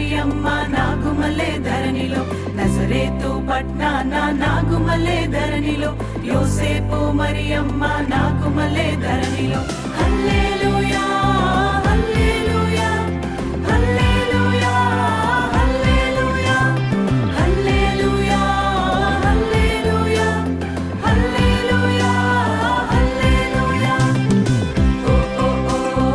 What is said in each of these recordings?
మరియమ్మ నాగుమలే ధరణిలో, నజరేతు పట్నాన నాగుమలే ధరణిలో, యోసేపు మరియమ్మ నాగుమలే ధరణిలో. హల్లెలూయా హల్లెలూయా హల్లెలూయా హల్లెలూయా హల్లెలూయా హల్లెలూయా హల్లెలూయా హల్లెలూయా. ఓ ఓ ఓ ఓ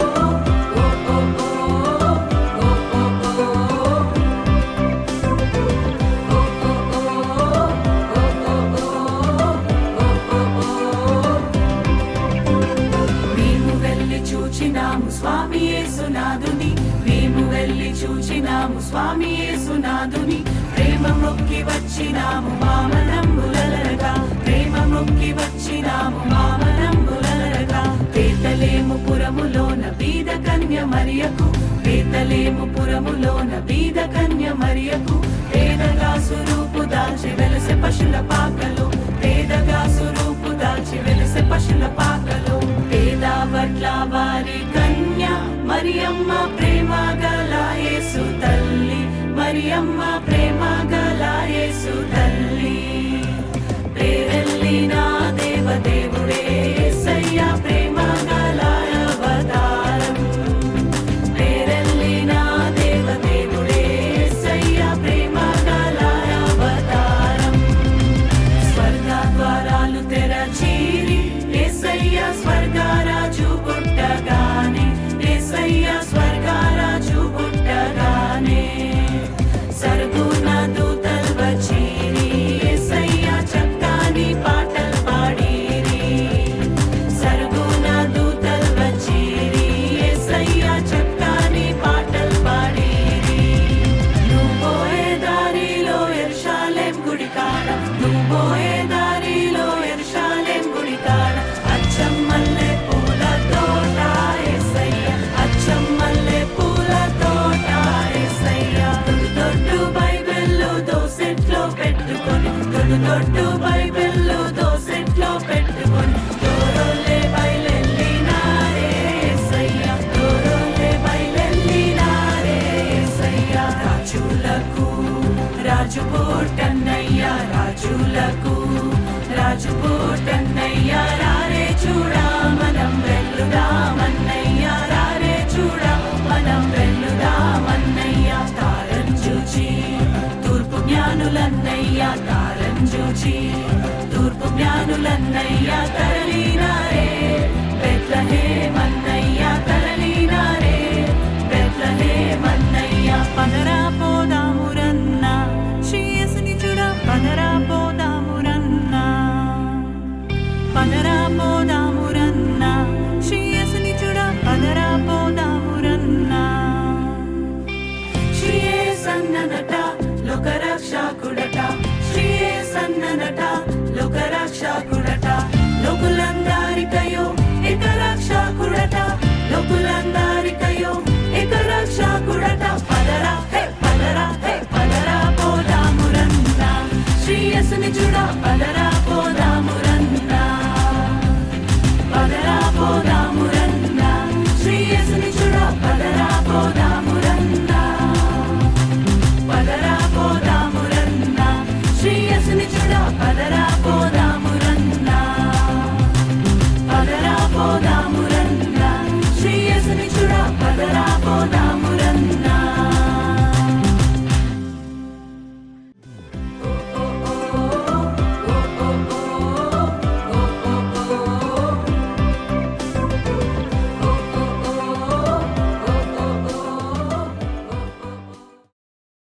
చూచినాము స్వామి యేసునాథుని, మేము వెళ్ళి చూచినాము స్వామి యేసునాథుని. ప్రేమ మొక్కి వచ్చినాము మామనంబులరగా, ప్రేమ మొక్కి వచ్చినాము మామనంబులరగా. బేతలేము పురములోన బీద కన్య మరియకు, బేతలేము పురములోన బీద కన్య మరియకు. పేదగా సురూపు దాల్చి వెలసె పశుల పాకలో, పేదగా సురూపు దాల్చి వెలసె పశుల పాకలో. పేదవట్ల వారి కన్య మరియమ్మ ప్రేమ గల యేసు తల్లి, మరియమ్మ ప్రేమ గల యేసు తల్లి. ప్రేరెల్లిన దేవదేవుడే యేసయ్య ప్రేమ గల అవతారం, ప్రేరెల్లిన దేవదేవుడే యేసయ్య ప్రేమ గల అవతారం. స్వర్గ ద్వారాలు తెరచిరి యేసయ్య స్వర్గరాజు పుట్టగానే, యేసయ్య స్వర్గరాజు పుట్టగానే. సరుగున దూతల్ వచ్చిరి యేసయ్య చక్కని పాటలు పాడిరి, సరుగున దూతల్ వచ్చిరి యేసయ్య చక్కని పాటలు పాడిరి. నువ్వు పోయే దారిలో యెరూషలేం గుడి కాడ, నువ్వు పోయే దారిలో యెరూషలేం గుడి కాడ అచ్చం మల్లె పూల తోట యేసయ్య, అచ్చం మల్లె పూల తోట యేసయ్య. దొడ్డు బైబిళ్ళు దోసెట్లో పెట్టుకొని, దొడ్డు బైబిళ్ళు దోసెట్లో పెట్టుకొని, దూరోలే బయలెల్లినారే యేసయ్య, దూరోలే బయలెల్లినారే యేసయ్య. రాజులకు రాజు పుట్టన్నయ్య, రాజులకు రాజు పుట్టన్నయ్య. రారే చూడా మనం వెల్లుదామన్నయ్య, రారే చూడా మనం వెల్లుదామన్నయ్య. తారం చూచి తూర్పు జ్ఞానులన్నయ్య, తారం చూచి తూర్పు జ్ఞానులన్నయ్య. తరలినారే బెత్లెహేమన్నయ్య, తరలినారే బెత్లెహేమన్నయ్య. పదరా పోదామురన్న శ్రీ యేసుని చూడ, పదరా పోదామురన్న, పదరా పోదామురన్న శ్రీ యేసుని చూడ, పదరా పోదామురన్న. శ్రీ యేసన్ననట లోకరక్షకుడట, శ్రీ యేసన్ననట లోకరక్షకుడట.